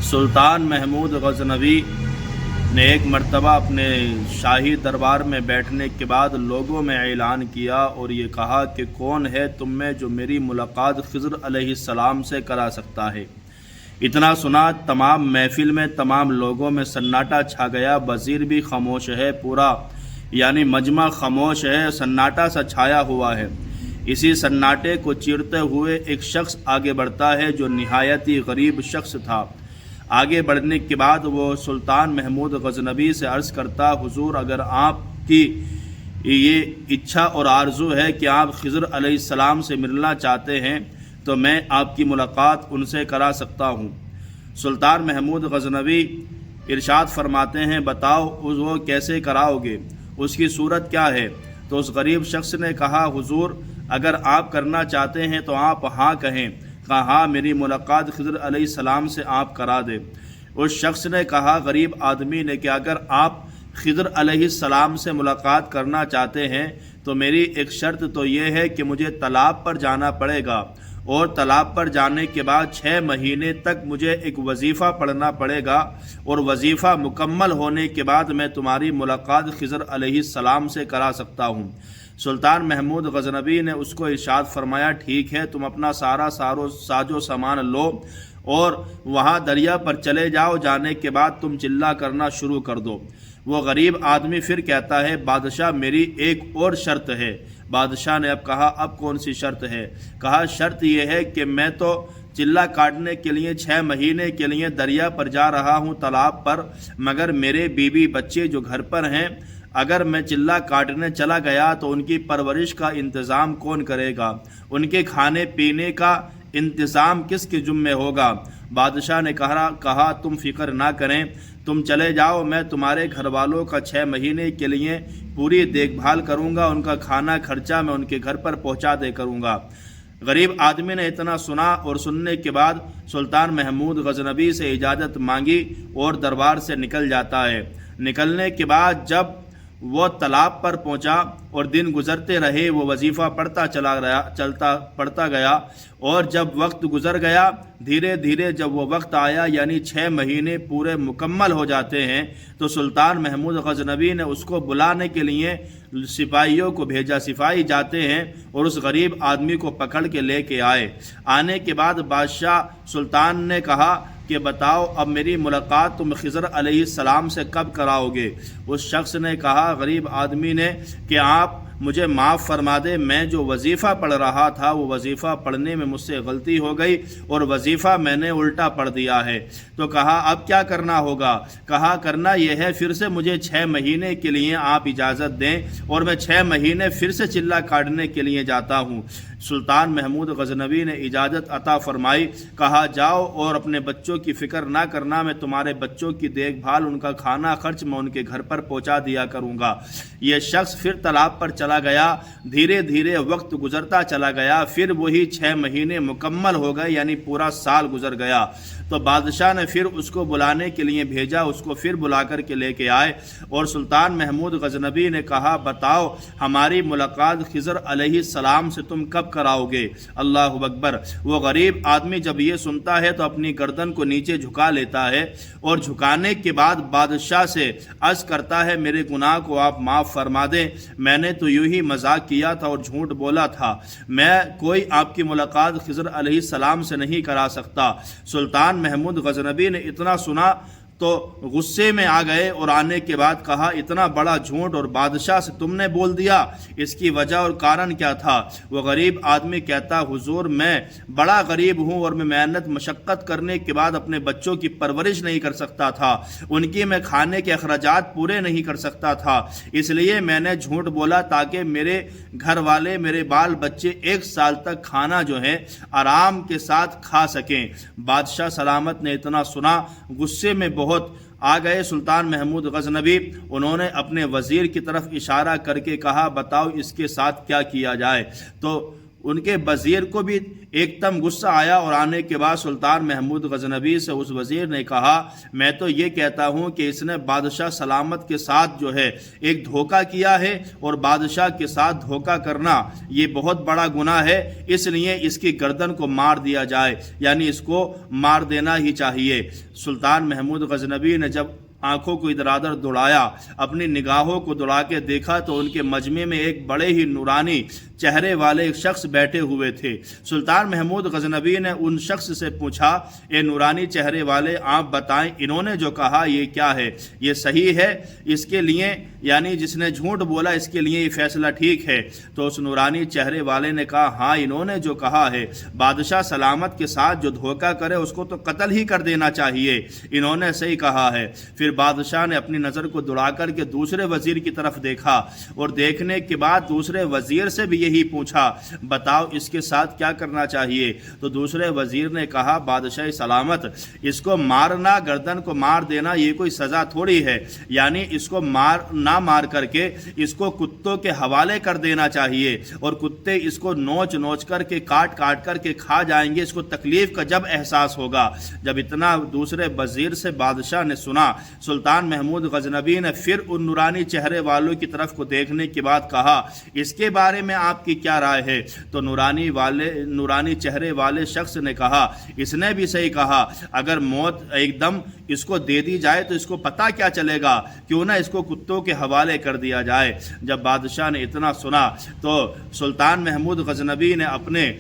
سلطان محمود غزنوی نے ایک مرتبہ اپنے شاہی دربار میں بیٹھنے کے بعد لوگوں میں اعلان کیا اور یہ کہا کہ کون ہے تم میں جو میری ملاقات خضر علیہ السلام سے کرا سکتا ہے۔ اتنا سنا تمام محفل میں تمام لوگوں میں سناٹا چھا گیا۔ وزیر بھی خاموش ہے، پورا یعنی مجمع خاموش ہے، سناٹا سا چھایا ہوا ہے۔ اسی سناٹے کو چیرتے ہوئے ایک شخص آگے بڑھتا ہے جو نہایت ہی غریب شخص تھا۔ آگے بڑھنے کے بعد وہ سلطان محمود غزنوی سے عرض کرتا، حضور اگر آپ کی یہ اچھا اور آرزو ہے کہ آپ خضر علیہ السلام سے ملنا چاہتے ہیں تو میں آپ کی ملاقات ان سے کرا سکتا ہوں۔ سلطان محمود غزنوی ارشاد فرماتے ہیں، بتاؤ وہ کیسے کراؤ گے، اس کی صورت کیا ہے؟ تو اس غریب شخص نے کہا، حضور اگر آپ کرنا چاہتے ہیں تو آپ ہاں کہیں۔ کہا ہاں، میری ملاقات خضر علیہ السلام سے آپ کرا دیں۔ اس شخص نے کہا، غریب آدمی نے، کہ اگر آپ خضر علیہ السلام سے ملاقات کرنا چاہتے ہیں تو میری ایک شرط تو یہ ہے کہ مجھے تالاب پر جانا پڑے گا، اور تالاب پر جانے کے بعد 6 مہینے تک مجھے ایک وظیفہ پڑھنا پڑے گا، اور وظیفہ مکمل ہونے کے بعد میں تمہاری ملاقات خضر علیہ السلام سے کرا سکتا ہوں۔ سلطان محمود غزنوی نے اس کو ارشاد فرمایا، ٹھیک ہے، تم اپنا سارا ساز و سامان لو اور وہاں دریا پر چلے جاؤ، جانے کے بعد تم چلا کرنا شروع کر دو۔ وہ غریب آدمی پھر کہتا ہے، بادشاہ میری ایک اور شرط ہے۔ بادشاہ نے اب کہا، اب کون سی شرط ہے؟ کہا، شرط یہ ہے کہ میں تو چلا کاٹنے کے لیے 6 مہینے کے لیے دریا پر جا رہا ہوں، تالاب پر، مگر میرے بیوی بچے جو گھر پر ہیں، اگر میں چلا کاٹنے چلا گیا تو ان کی پرورش کا انتظام کون کرے گا؟ ان کے کھانے پینے کا انتظام کس کے ذمہ ہوگا؟ بادشاہ نے کہا تم فکر نہ کریں، تم چلے جاؤ، میں تمہارے گھر والوں کا 6 مہینے کے لیے پوری دیکھ بھال کروں گا، ان کا کھانا خرچہ میں ان کے گھر پر پہنچا دے کروں گا۔ غریب آدمی نے اتنا سنا اور سننے کے بعد سلطان محمود غزنوی سے اجازت مانگی اور دربار سے نکل جاتا ہے۔ نکلنے کے بعد جب وہ تالاب پر پہنچا اور دن گزرتے رہے، وہ وظیفہ پڑھتا گیا، اور جب وقت گزر گیا، دھیرے دھیرے جب وہ وقت آیا، یعنی 6 مہینے پورے مکمل ہو جاتے ہیں، تو سلطان محمود غزنوی نے اس کو بلانے کے لیے سپاہیوں کو بھیجا۔ سپاہی جاتے ہیں اور اس غریب آدمی کو پکڑ کے لے کے آئے۔ آنے کے بعد بادشاہ سلطان نے کہا کہ بتاؤ اب میری ملاقات تم خضر علیہ السلام سے کب کراؤ گے؟ اس شخص نے کہا، غریب آدمی نے، کہ آپ مجھے معاف فرما دے، میں جو وظیفہ پڑھ رہا تھا وہ وظیفہ پڑھنے میں مجھ سے غلطی ہو گئی اور وظیفہ میں نے الٹا پڑھ دیا ہے۔ تو کہا اب کیا کرنا ہوگا؟ کہا کرنا یہ ہے، پھر سے مجھے 6 مہینے کے لیے آپ اجازت دیں اور میں 6 مہینے پھر سے چلا کاٹنے کے لیے جاتا ہوں۔ سلطان محمود غزنوی نے اجازت عطا فرمائی۔ کہا جاؤ اور اپنے بچوں کی فکر نہ کرنا، میں تمہارے بچوں کی دیکھ بھال، ان کا کھانا خرچ میں ان کے گھر پر پہنچا دیا کروں گا۔ یہ شخص پھر تالاب پر چلا گیا۔ دھیرے دھیرے وقت گزرتا چلا گیا، پھر وہی 6 مہینے مکمل ہو گئے، یعنی پورا سال گزر گیا۔ تو بادشاہ نے پھر اس کو بلانے کے لیے بھیجا، اس کو پھر بلا کر کے لے کے آئے، اور سلطان محمود غزنوی نے کہا، بتاؤ ہماری ملاقات خضر علیہ السلام سے تم کب کراؤ گے؟ اللہ اکبر۔ وہ غریب آدمی جب یہ سنتا ہے تو اپنی گردن کو نیچے جھکا لیتا ہے، اور جھکانے کے بعد بادشاہ سے عرض کرتا ہے، میرے گناہ کو آپ معاف فرما دیں، میں نے تو یوں ہی مذاق کیا تھا اور جھوٹ بولا تھا، میں کوئی آپ کی ملاقات خضر علیہ السلام سے نہیں کرا سکتا۔ سلطان محمود غزنوی نے اتنا سنا تو غصے میں آ گئے، اور آنے کے بعد کہا، اتنا بڑا جھوٹ اور بادشاہ سے تم نے بول دیا، اس کی وجہ اور کارن کیا تھا؟ وہ غریب آدمی کہتا، حضور میں بڑا غریب ہوں اور میں محنت مشقت کرنے کے بعد اپنے بچوں کی پرورش نہیں کر سکتا تھا، ان کی میں کھانے کے اخراجات پورے نہیں کر سکتا تھا، اس لیے میں نے جھوٹ بولا تاکہ میرے گھر والے، میرے بال بچے 1 سال تک کھانا جو ہے آرام کے ساتھ کھا سکیں۔ بادشاہ سلامت نے اتنا سنا، غصے میں بہت آ گئے سلطان محمود غزنوی۔ انہوں نے اپنے وزیر کی طرف اشارہ کر کے کہا، بتاؤ اس کے ساتھ کیا کیا جائے؟ تو ان کے وزیر کو بھی ایک دم غصہ آیا اور آنے کے بعد سلطان محمود غزنوی سے اس وزیر نے کہا میں تو یہ کہتا ہوں کہ اس نے بادشاہ سلامت کے ساتھ جو ہے ایک دھوکہ کیا ہے، اور بادشاہ کے ساتھ دھوکہ کرنا یہ بہت بڑا گناہ ہے، اس لیے اس کی گردن کو مار دیا جائے، یعنی اس کو مار دینا ہی چاہیے۔ سلطان محمود غزنوی نے جب آنکھوں کو ادھر ادھر دوڑایا، اپنی نگاہوں کو دوڑا کے دیکھا تو ان کے مجمع میں ایک بڑے ہی نورانی چہرے والے ایک شخص بیٹھے ہوئے تھے۔ سلطان محمود غزنوی نے ان شخص سے پوچھا اے نورانی چہرے والے، آپ بتائیں انہوں نے جو کہا یہ کیا ہے، یہ صحیح ہے؟ اس کے لیے یعنی جس نے جھوٹ بولا اس کے لیے یہ فیصلہ ٹھیک ہے؟ تو اس نورانی چہرے والے نے کہا ہاں انہوں نے جو کہا ہے، بادشاہ سلامت کے ساتھ جو دھوکہ کرے اس کو تو قتل ہی کر دینا چاہیے، انہوں نے صحیح کہا ہے۔ پھر بادشاہ نے اپنی نظر کو دوڑا کر کے دوسرے وزیر کی طرف دیکھا، اور دیکھنے کے بعد دوسرے وزیر سے بھی یہی پوچھا بتاؤ اس کے ساتھ کیا کرنا چاہیے؟ تو دوسرے وزیر نے کہا بادشاہ سلامت، اس کو مارنا، گردن کو مار دینا یہ کوئی سزا تھوڑی ہے، یعنی اس کو نہ مار کر کے اس کو کتوں کے حوالے کر دینا چاہیے، اور کتے اس کو نوچ نوچ کر کے کاٹ کاٹ کر کے کھا جائیں گے، اس کو تکلیف کا جب احساس ہوگا۔ جب اتنا دوسرے وزیر سے بادشاہ نے سنا، سلطان محمود غزنوی نے پھر ان نورانی چہرے والوں کی طرف کو دیکھنے کے بعد کہا اس کے بارے میں آپ کی کیا رائے ہے؟ تو نورانی چہرے والے شخص نے کہا اس نے بھی صحیح کہا، اگر موت ایک دم اس کو دے دی جائے تو اس کو پتہ کیا چلے گا، کیوں نہ اس کو کتوں کے حوالے کر دیا جائے۔ جب بادشاہ نے اتنا سنا تو سلطان محمود غزنوی نے اپنے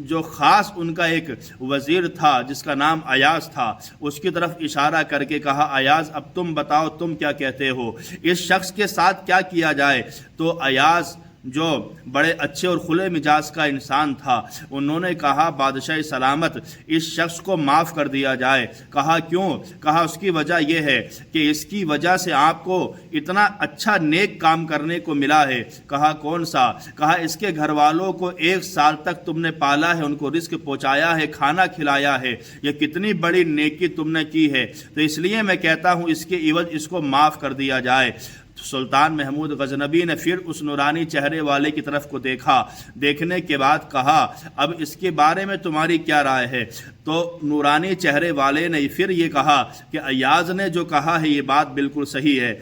جو خاص ان کا ایک وزیر تھا جس کا نام ایاز تھا، اس کی طرف اشارہ کر کے کہا ایاز اب تم بتاؤ تم کیا کہتے ہو، اس شخص کے ساتھ کیا کیا جائے؟ تو ایاز جو بڑے اچھے اور کھلے مزاج کا انسان تھا، انہوں نے کہا بادشاہ سلامت اس شخص کو معاف کر دیا جائے۔ کہا کیوں؟ کہا اس کی وجہ یہ ہے کہ اس کی وجہ سے آپ کو اتنا اچھا نیک کام کرنے کو ملا ہے۔ کہا کون سا؟ کہا اس کے گھر والوں کو 1 سال تک تم نے پالا ہے، ان کو رزق پہنچایا ہے، کھانا کھلایا ہے، یہ کتنی بڑی نیکی تم نے کی ہے، تو اس لیے میں کہتا ہوں اس کے عوض اس کو معاف کر دیا جائے۔ سلطان محمود غزنوی نے پھر اس نورانی چہرے والے کی طرف کو دیکھا، دیکھنے کے بعد کہا اب اس کے بارے میں تمہاری کیا رائے ہے؟ تو نورانی چہرے والے نے پھر یہ کہا کہ ایاز نے جو کہا ہے یہ بات بالکل صحیح ہے،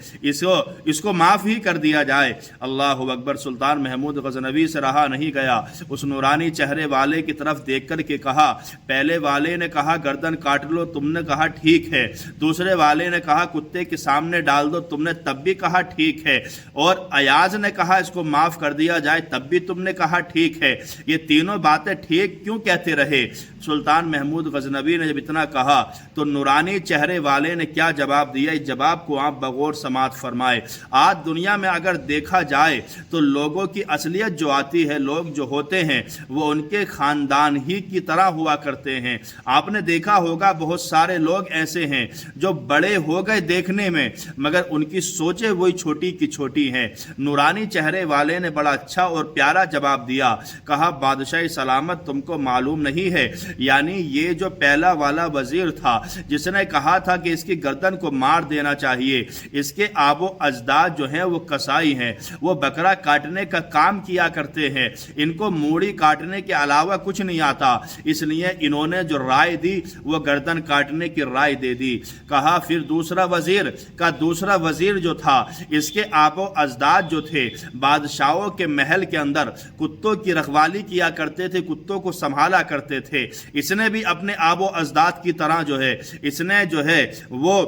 اس کو معاف ہی کر دیا جائے۔ اللہ اکبر! سلطان محمود غزنوی سے رہا نہیں گیا، اس نورانی چہرے والے کی طرف دیکھ کر کے کہا پہلے والے نے کہا گردن کاٹ لو، تم نے کہا ٹھیک ہے، دوسرے والے نے کہا کتے کے سامنے ڈال دو، تم نے تب بھی کہا ٹھیک ہے، اور ایاز نے کہا اس کو معاف کر دیا جائے، تب بھی تم نے کہا ٹھیک ہے، یہ تینوں باتیں ٹھیک کیوں کہتے رہے؟ سلطان محمود غزنوی نے جب اتنا کہا تو نورانی چہرے والے نے کیا جواب دیا، اس جواب کو آپ بغور سماعت فرمائے۔ آج دنیا میں اگر دیکھا جائے تو لوگوں کی اصلیت جو آتی ہے، لوگ جو ہوتے ہیں وہ ان کے خاندان ہی کی طرح ہوا کرتے ہیں۔ آپ نے دیکھا ہوگا بہت سارے لوگ ایسے ہیں جو بڑے ہو گئے دیکھنے میں، مگر ان کی سوچیں وہی چھوٹی کی چھوٹی ہیں۔ نورانی چہرے والے نے بڑا اچھا اور پیارا جواب دیا، کہا بادشاہ سلامت تم کو معلوم نہیں ہے، یعنی یہ جو پہلا والا وزیر تھا جس نے کہا تھا کہ اس کی گردن کو مار دینا چاہیے، اس کے آب و اجداد جو ہیں وہ کسائی ہیں، وہ بکرا کاٹنے کا کام کیا کرتے ہیں، ان کو موڑی کاٹنے کے علاوہ کچھ نہیں آتا، اس لیے انہوں نے جو رائے دی وہ گردن کاٹنے کی رائے دے دی۔ کہا پھر دوسرا وزیر جو تھا اس کے آب و اجداد جو تھے بادشاہوں کے محل کے اندر کتوں کی رکھوالی کیا کرتے تھے، کتوں کو سنبھالا کرتے تھے، اس نے بھی اپنے آب و اجداد کی طرح جو ہے اس نے جو ہے وہ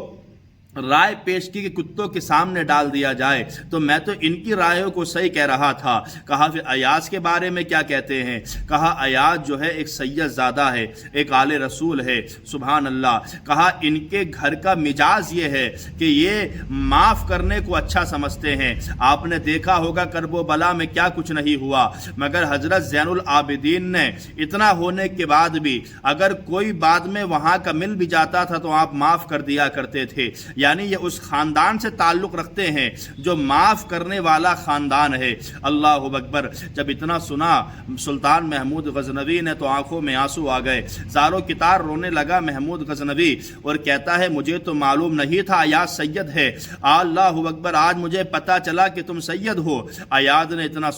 رائے پیش کی کہ کتوں کے سامنے ڈال دیا جائے، تو میں تو ان کی رائےوں کو صحیح کہہ رہا تھا۔ کہا پھر ایاز کے بارے میں کیا کہتے ہیں؟ کہا ایاز جو ہے ایک سید زادہ ہے، ایک آل رسول ہے، سبحان اللہ۔ کہا ان کے گھر کا مزاج یہ ہے کہ یہ معاف کرنے کو اچھا سمجھتے ہیں۔ آپ نے دیکھا ہوگا کرب و بلا میں کیا کچھ نہیں ہوا، مگر حضرت زین العابدین نے اتنا ہونے کے بعد بھی اگر کوئی بعد میں وہاں کا مل بھی جاتا تھا تو آپ معاف کر دیا کرتے تھے، یعنی یہ اس خاندان سے تعلق رکھتے ہیں جو معاف کرنے والا خاندان ہے۔ اللہ اکبر۔ جب اتنا سنا سلطان محمود غزنوی نے تو آنکھوں میں آنسو آ گئے، زارو کتار رونے لگا محمود غزنوی اور کہتا ہے مجھے تو معلوم نہیں تھا ایاز سید ہے، اللہ اکبر، آج مجھے پتا چلا کہ تم سید ہو۔ ایاز نے اتنا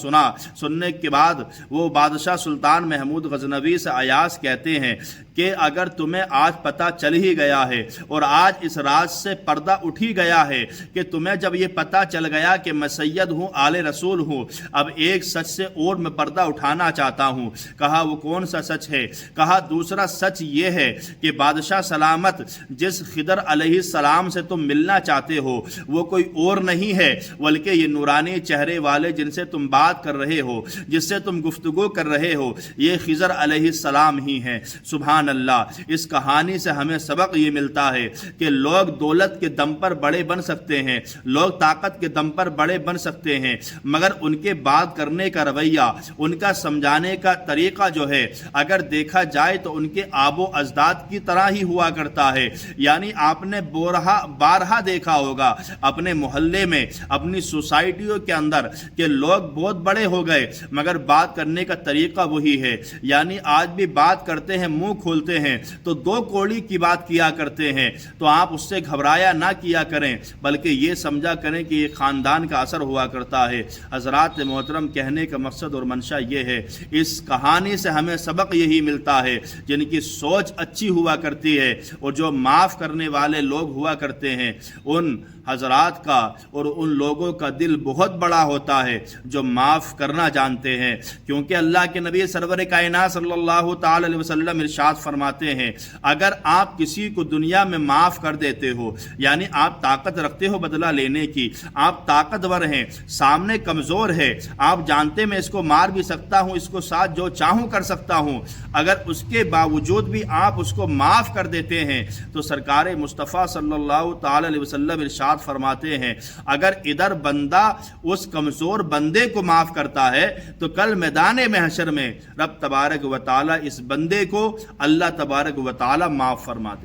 سننے کے بعد وہ بادشاہ سلطان محمود غزنوی سے ایاز کہتے ہیں کہ اگر تمہیں آج پتہ چل ہی گیا ہے اور آج اس راز سے پردہ اٹھ ہی گیا ہے کہ تمہیں جب یہ پتہ چل گیا کہ میں سید ہوں، آل رسول ہوں، اب ایک سچ سے اور میں پردہ اٹھانا چاہتا ہوں۔ کہا وہ کون سا سچ ہے؟ کہا دوسرا سچ یہ ہے کہ بادشاہ سلامت جس خضر علیہ السلام سے تم ملنا چاہتے ہو وہ کوئی اور نہیں ہے بلکہ یہ نورانی چہرے والے جن سے تم بات کر رہے ہو، جس سے تم گفتگو کر رہے ہو، یہ خضر علیہ السلام ہی ہیں۔ سبحان اللہ۔ اس کہانی سے ہمیں سبق یہ ملتا ہے کہ لوگ دولت کے دم پر بڑے بن سکتے ہیں، لوگ طاقت کے دم پر بڑے بن سکتے ہیں، مگر ان کے بات کرنے کا رویہ، ان کا سمجھانے کا طریقہ جو ہے اگر دیکھا جائے تو ان کے آب و اجداد کی طرح ہی ہوا کرتا ہے۔ یعنی آپ نے بارہا دیکھا ہوگا اپنے محلے میں، اپنی سوسائٹیوں کے اندر کہ لوگ بہت بڑے ہو گئے مگر بات کرنے کا طریقہ وہی ہے۔ یعنی آج بھی بات کرتے ہیں، منہ کھولتے ہیں تو دو کوڑی کی بات کیا کرتے ہیں، تو آپ اس سے گھبرایا نہ کیا کریں بلکہ یہ سمجھا کریں کہ یہ خاندان کا اثر ہوا کرتا ہے۔ حضرات محترم، کہنے کا مقصد اور منشا یہ ہے، اس کہانی سے ہمیں سبق یہی ملتا ہے جن کی سوچ اچھی ہوا کرتی ہے اور جو معاف کرنے والے لوگ ہوا کرتے ہیں، ان حضرات کا اور ان لوگوں کا دل بہت بڑا ہوتا ہے جو معاف کرنا جانتے ہیں، کیونکہ اللہ کے نبی سرور کائنات صلی اللہ تعالی علیہ وسلم ارشاد فرماتے ہیں اگر آپ کسی کو دنیا میں معاف کر دیتے ہو، یعنی آپ طاقت رکھتے ہو بدلہ لینے کی، آپ طاقتور ہیں، سامنے کمزور ہے، آپ جانتے میں اس کو مار بھی سکتا ہوں، اس کو ساتھ جو چاہوں کر سکتا ہوں، اگر اس کے باوجود بھی آپ اس کو معاف کر دیتے ہیں تو سرکار مصطفیٰ صلی اللہ تعالی علیہ وسلم ارشاد فرماتے ہیں اگر ادھر بندہ اس کمزور بندے کو معاف کرتا ہے تو کل میدان محشر میں رب تبارک و تعالی اس بندے کو اللہ تبارک و تعالی معاف فرما دے۔